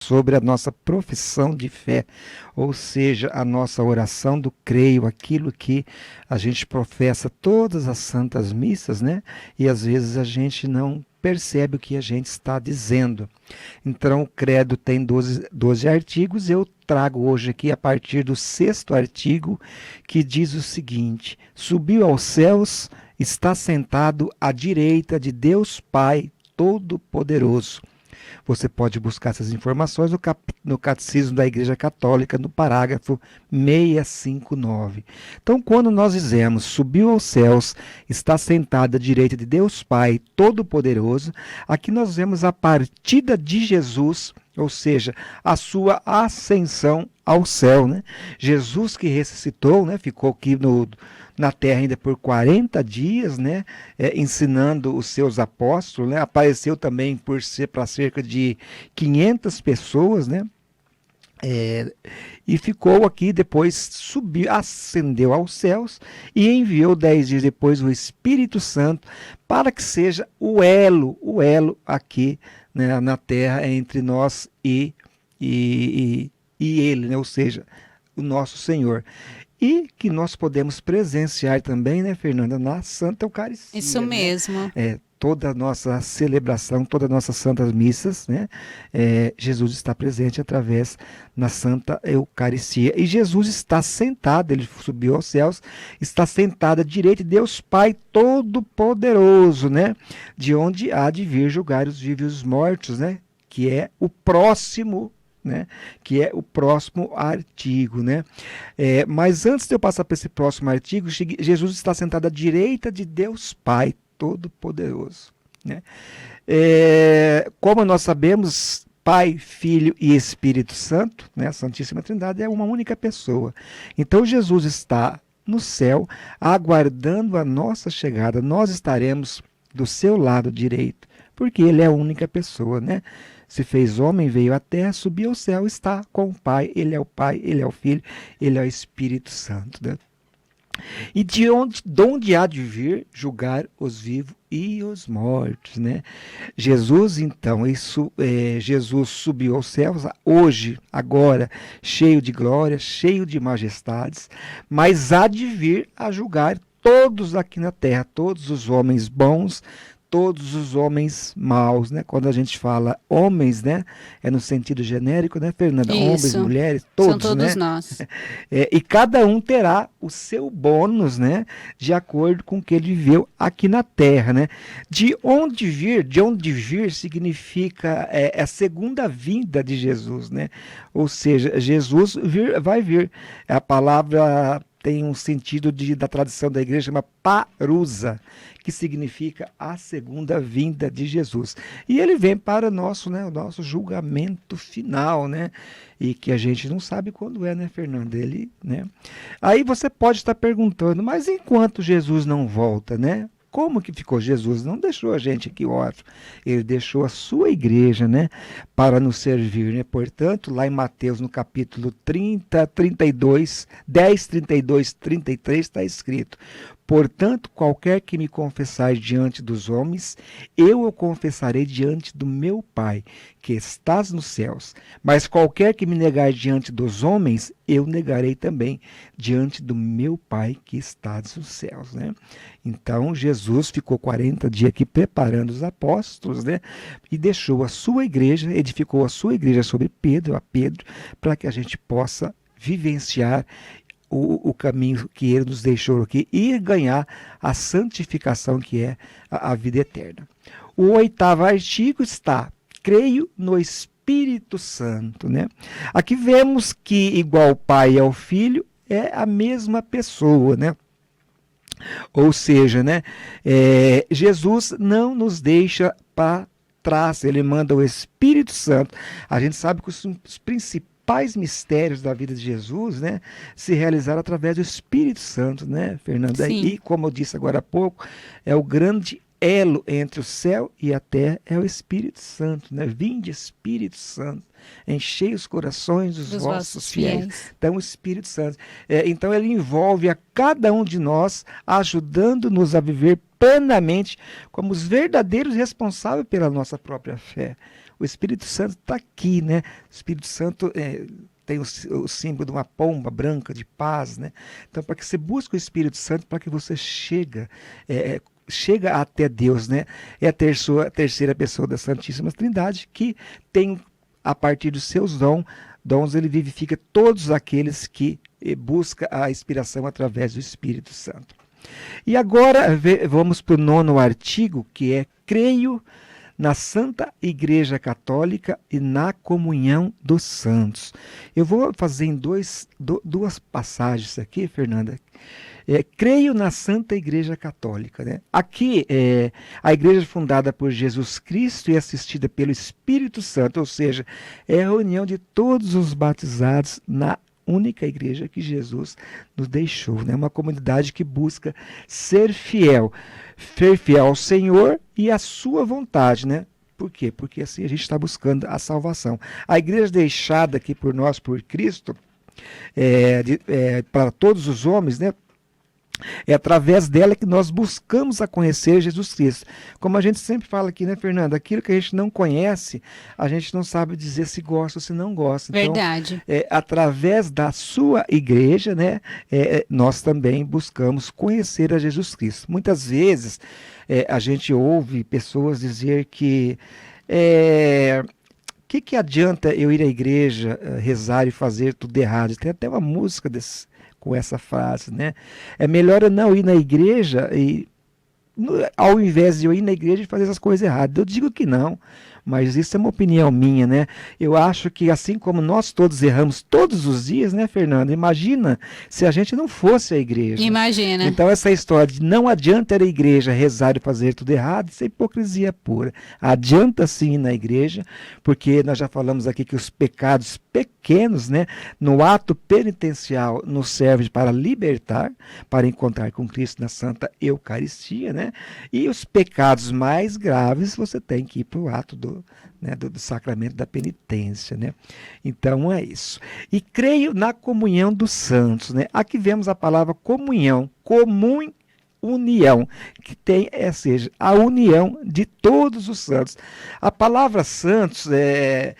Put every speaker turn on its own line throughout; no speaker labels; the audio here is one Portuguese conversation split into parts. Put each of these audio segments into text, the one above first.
sobre a nossa profissão de fé, ou seja, a nossa oração do creio, aquilo que a gente professa todas as santas missas, né? E às vezes a gente não percebe o que a gente está dizendo. Então, o credo tem 12 artigos, eu trago hoje aqui a partir do 6º artigo, que diz o seguinte: subiu aos céus, está sentado à direita de Deus Pai Todo-Poderoso. Você pode buscar essas informações no Catecismo da Igreja Católica, no parágrafo 659. Então, quando nós dizemos subiu aos céus, está sentado à direita de Deus Pai Todo-Poderoso, aqui nós vemos a partida de Jesus, ou seja, a sua ascensão ao céu, né? Jesus que ressuscitou, né? Ficou aqui na terra ainda por 40 dias, né? Ensinando os seus apóstolos, né? Apareceu também para cerca de 500 pessoas, né? E ficou aqui, depois subiu, ascendeu aos céus e enviou 10 dias depois o Espírito Santo para que seja o elo aqui, né, na terra entre nós e ele, né, ou seja, o nosso Senhor. E que nós podemos presenciar também, né, Fernanda, na Santa Eucaristia.
Isso mesmo.
Né? Toda a nossa celebração, todas as nossas santas missas, né? Jesus está presente através na Santa Eucaristia. E Jesus está sentado, ele subiu aos céus, está sentado à direita de Deus Pai Todo-Poderoso, né? De onde há de vir julgar os vivos e os mortos, né? Que é o próximo, né? Que é o próximo artigo, né? Mas antes de eu passar para esse próximo artigo, Jesus está sentado à direita de Deus Pai Todo-Poderoso, né? Como nós sabemos, Pai, Filho e Espírito Santo, né? A Santíssima Trindade é uma única pessoa. Então Jesus está no céu aguardando a nossa chegada. Nós estaremos do seu lado direito, porque ele é a única pessoa, né? Se fez homem, veio à terra, subiu ao céu, está com o Pai, ele é o Filho, ele é o Espírito Santo, né? E de onde há de vir julgar os vivos e os mortos, né? Jesus, então, Jesus subiu aos céus, hoje, agora, cheio de glória, cheio de majestades, mas há de vir a julgar todos aqui na terra, todos os homens bons, todos os homens maus, né? Quando a gente fala homens, né? É no sentido genérico, né, Fernanda?
Isso.
Homens, mulheres, todos,
são todos
né?
nós.
E cada um terá o seu bônus, né? De acordo com o que ele viveu aqui na Terra, né? De onde vir significa a segunda vinda de Jesus, né? Ou seja, Jesus vai vir. A palavra tem um sentido da tradição da igreja, chama parusa, que significa a segunda vinda de Jesus. E ele vem para o nosso julgamento final, né? E que a gente não sabe quando é, né, Fernando? Né? Aí você pode estar perguntando, mas enquanto Jesus não volta, né? Como que ficou? Jesus não deixou a gente aqui órfão, ele deixou a sua igreja, né, para nos servir, né? Portanto, lá em Mateus, no capítulo 30, 32, 10, 32, 33, está escrito: portanto, qualquer que me confessar diante dos homens, eu o confessarei diante do meu Pai, que estás nos céus. Mas qualquer que me negar diante dos homens, eu negarei também diante do meu Pai, que estás nos céus, né? Então, Jesus ficou 40 dias aqui preparando os apóstolos, né? E deixou a sua igreja, edificou a sua igreja sobre Pedro, para que a gente possa vivenciar o caminho que ele nos deixou aqui e ganhar a santificação, que é a vida eterna. O 8º artigo está: creio no Espírito Santo, né? Aqui vemos que, igual o Pai ao Filho, é a mesma pessoa, né? Ou seja, né, Jesus não nos deixa para trás, ele manda o Espírito Santo. A gente sabe que os principais mistérios da vida de Jesus, né, se realizaram através do Espírito Santo, né, Fernanda?
Sim.
E, como eu disse agora há pouco, é o grande elo entre o céu e a terra, é o Espírito Santo, né? Vinde, Espírito Santo, enchei os corações dos vossos fiéis. Então, o Espírito Santo. Então, ele envolve a cada um de nós, ajudando-nos a viver plenamente como os verdadeiros responsáveis pela nossa própria fé. O Espírito Santo está aqui, né? O Espírito Santo tem o símbolo de uma pomba branca de paz, né? Então, para que você busque o Espírito Santo, para que você chega até Deus, né? É a terceira pessoa da Santíssima Trindade que tem, a partir dos seus dons, ele vivifica todos aqueles que busca a inspiração através do Espírito Santo. E agora vamos para o 9º artigo, que é: creio na Santa Igreja Católica e na comunhão dos santos. Eu vou fazer em duas passagens aqui, Fernanda. Creio na Santa Igreja Católica, né? Aqui, a igreja fundada por Jesus Cristo e assistida pelo Espírito Santo, ou seja, é a união de todos os batizados na única igreja que Jesus nos deixou, né? Uma comunidade que busca ser fiel ao Senhor e à sua vontade, né? Por quê? Porque assim a gente está buscando a salvação. A igreja deixada aqui por nós, por Cristo, para todos os homens, né? É através dela que nós buscamos a conhecer Jesus Cristo. Como a gente sempre fala aqui, né, Fernanda? Aquilo que a gente não conhece, a gente não sabe dizer se gosta ou se não gosta. Então,
Verdade.
através da sua igreja, né, nós também buscamos conhecer a Jesus Cristo. Muitas vezes a gente ouve pessoas dizer que que adianta eu ir à igreja, rezar e fazer tudo errado? Tem até uma música com essa frase, né? É melhor eu não ir na igreja ao invés de eu ir na igreja e fazer essas coisas erradas. Eu digo que não, mas isso é uma opinião minha, né? Eu acho que assim como nós todos erramos todos os dias, né, Fernanda? Imagina se a gente não fosse a igreja.
Imagina.
Então essa história de não adianta ir à igreja, rezar e fazer tudo errado, isso é hipocrisia pura. Adianta sim ir na igreja, porque nós já falamos aqui que os pecados pequenos, né, no ato penitencial nos servem para libertar, para encontrar com Cristo na Santa Eucaristia, né? E os pecados mais graves você tem que ir para o ato do sacramento da penitência, né? Então é isso. E creio na comunhão dos santos, né? Aqui vemos a palavra comunhão, união, que tem, seja, a união de todos os santos. A palavra santos é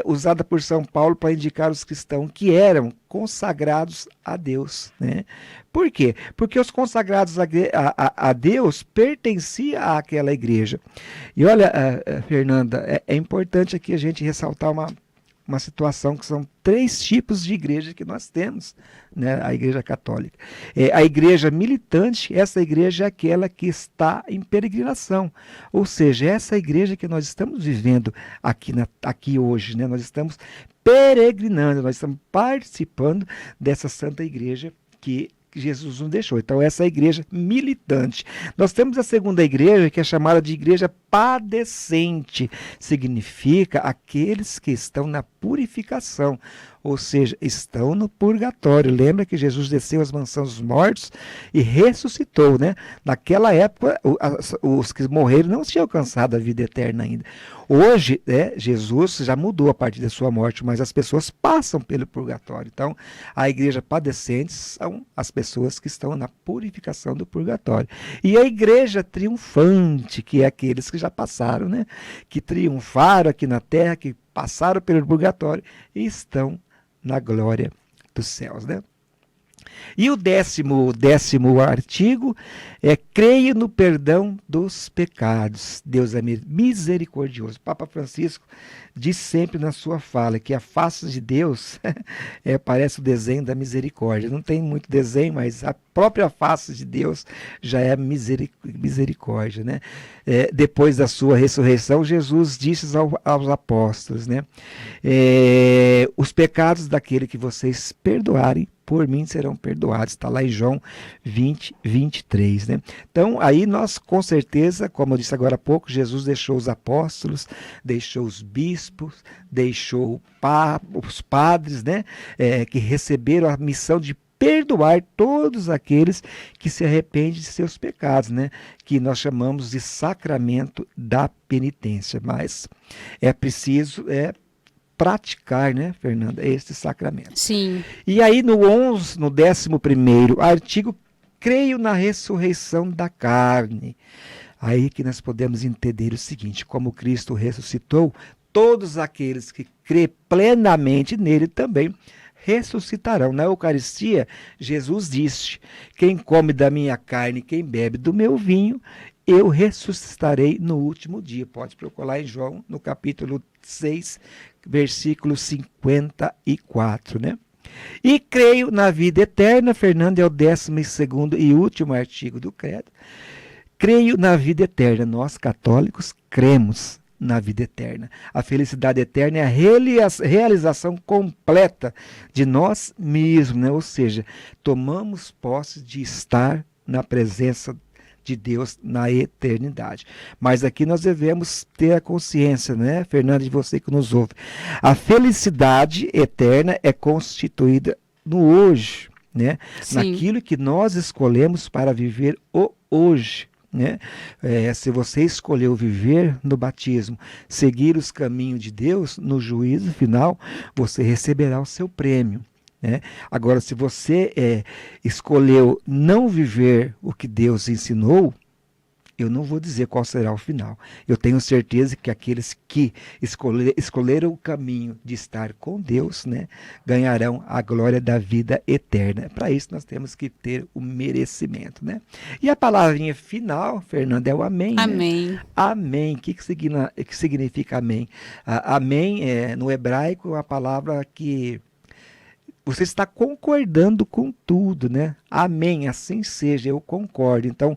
usada por São Paulo para indicar os cristãos que eram consagrados a Deus, né? Por quê? Porque os consagrados a Deus pertenciam àquela igreja. E olha, Fernanda, é importante aqui a gente ressaltar uma situação que são 3 tipos de igreja que nós temos, né? A igreja católica. A igreja militante, essa igreja é aquela que está em peregrinação, ou seja, essa igreja que nós estamos vivendo aqui hoje, né? Nós estamos peregrinando, nós estamos participando dessa santa igreja que Jesus nos deixou. Então essa é a igreja militante. Nós temos a segunda igreja, que é chamada de igreja padecente. Significa aqueles que estão na purificação, ou seja, estão no purgatório. Lembra que Jesus desceu às mansões dos mortos e ressuscitou, né? Naquela época, os que morreram não tinham alcançado a vida eterna ainda. Hoje, Jesus já mudou a partir da sua morte, mas as pessoas passam pelo purgatório. Então, a igreja padecente são as pessoas que estão na purificação do purgatório. E a igreja triunfante, que é aqueles que já passaram, né? Que triunfaram aqui na terra, que passaram pelo purgatório e estão na glória dos céus, né? E o décimo artigo é: creio no perdão dos pecados. Deus é misericordioso. Papa Francisco diz sempre na sua fala que a face de Deus parece o desenho da misericórdia. Não tem muito desenho, mas a própria face de Deus já é misericórdia, né? Depois da sua ressurreição, Jesus disse aos apóstolos, né? Os pecados daquele que vocês perdoarem, por mim serão perdoados. Está lá em João 20, 23. Né? Então, aí nós, com certeza, como eu disse agora há pouco, Jesus deixou os apóstolos, deixou os bispos, deixou os padres, né? Que receberam a missão de perdoar todos aqueles que se arrependem de seus pecados, né? Que nós chamamos de sacramento da penitência. Mas é preciso praticar, né, Fernanda, este sacramento.
Sim.
E aí no 11º artigo, creio na ressurreição da carne. Aí que nós podemos entender o seguinte: como Cristo ressuscitou, todos aqueles que crê plenamente nele também ressuscitarão. Na Eucaristia, Jesus disse: quem come da minha carne, quem bebe do meu vinho, eu ressuscitarei no último dia. Pode procurar em João, no capítulo 6, versículo 54, né? E creio na vida eterna. Fernando, é o 12º e último artigo do credo. Creio na vida eterna. Nós, católicos, cremos na vida eterna. A felicidade eterna é a realização completa de nós mesmos, né? Ou seja, tomamos posse de estar na presença de Deus na eternidade. Mas aqui nós devemos ter a consciência, né, Fernanda, de você que nos ouve. A felicidade eterna é constituída no hoje, né?
Sim.
Naquilo que nós escolhemos para viver o hoje. Né? Se você escolheu viver no batismo, seguir os caminhos de Deus, no juízo final, você receberá o seu prêmio. Né? Agora, se você escolheu não viver o que Deus ensinou, eu não vou dizer qual será o final. Eu tenho certeza que aqueles que escolheram o caminho de estar com Deus, né, ganharão a glória da vida eterna. Para isso nós temos que ter o merecimento. Né? E a palavrinha final, Fernanda, é o amém.
Amém.
Né? Amém. O que significa amém? Amém, no hebraico, é uma palavra que você está concordando com tudo, né? Amém, assim seja, eu concordo. Então,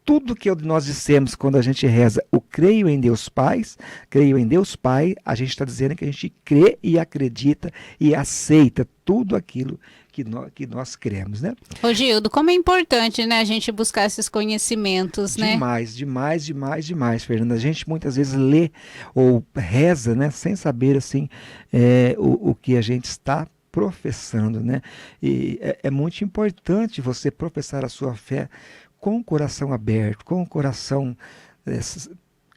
tudo que nós dissemos quando a gente reza, o creio em Deus Pai, creio em Deus Pai, a gente está dizendo que a gente crê e acredita e aceita tudo aquilo que nós cremos, né?
Ô Gildo, como é importante, né, a gente buscar esses conhecimentos, né?
Demais, Fernanda. A gente muitas vezes lê ou reza, né, sem saber assim o que a gente está professando, né? E é muito importante você professar a sua fé com o coração aberto, com o coração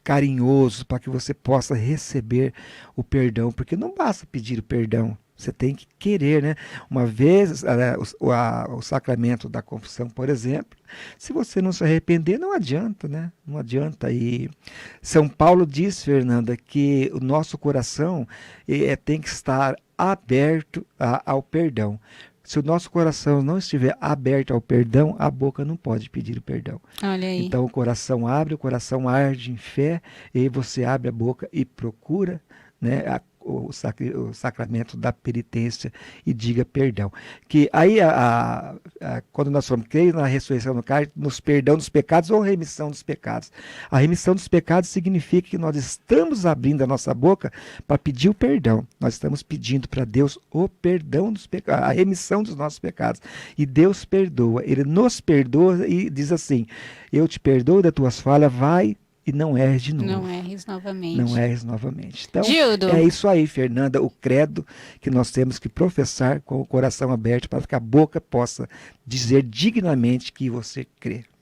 carinhoso, para que você possa receber o perdão, porque não basta pedir o perdão, você tem que querer, né? Uma vez, o sacramento da confissão, por exemplo, se você não se arrepender, não adianta, né? Não adianta. E São Paulo diz, Fernanda, que o nosso coração tem que estar aberto ao perdão. Se o nosso coração não estiver aberto ao perdão, a boca não pode pedir o perdão.
Olha aí.
Então o coração abre, o coração arde em fé, e aí você abre a boca e procura, né, o sacramento da penitência e diga perdão. Que aí, quando nós formos crer na ressurreição do carne, nos perdão dos pecados ou remissão dos pecados. A remissão dos pecados significa que nós estamos abrindo a nossa boca para pedir o perdão. Nós estamos pedindo para Deus o perdão dos pecados, a remissão dos nossos pecados. E Deus perdoa, Ele nos perdoa e diz assim: eu te perdoo das tuas falhas, vai e não erres de novo.
Não erres novamente.
Não erres novamente. Então,
Gildo,
é isso aí, Fernanda, o credo que nós temos que professar com o coração aberto para que a boca possa dizer dignamente que você crê.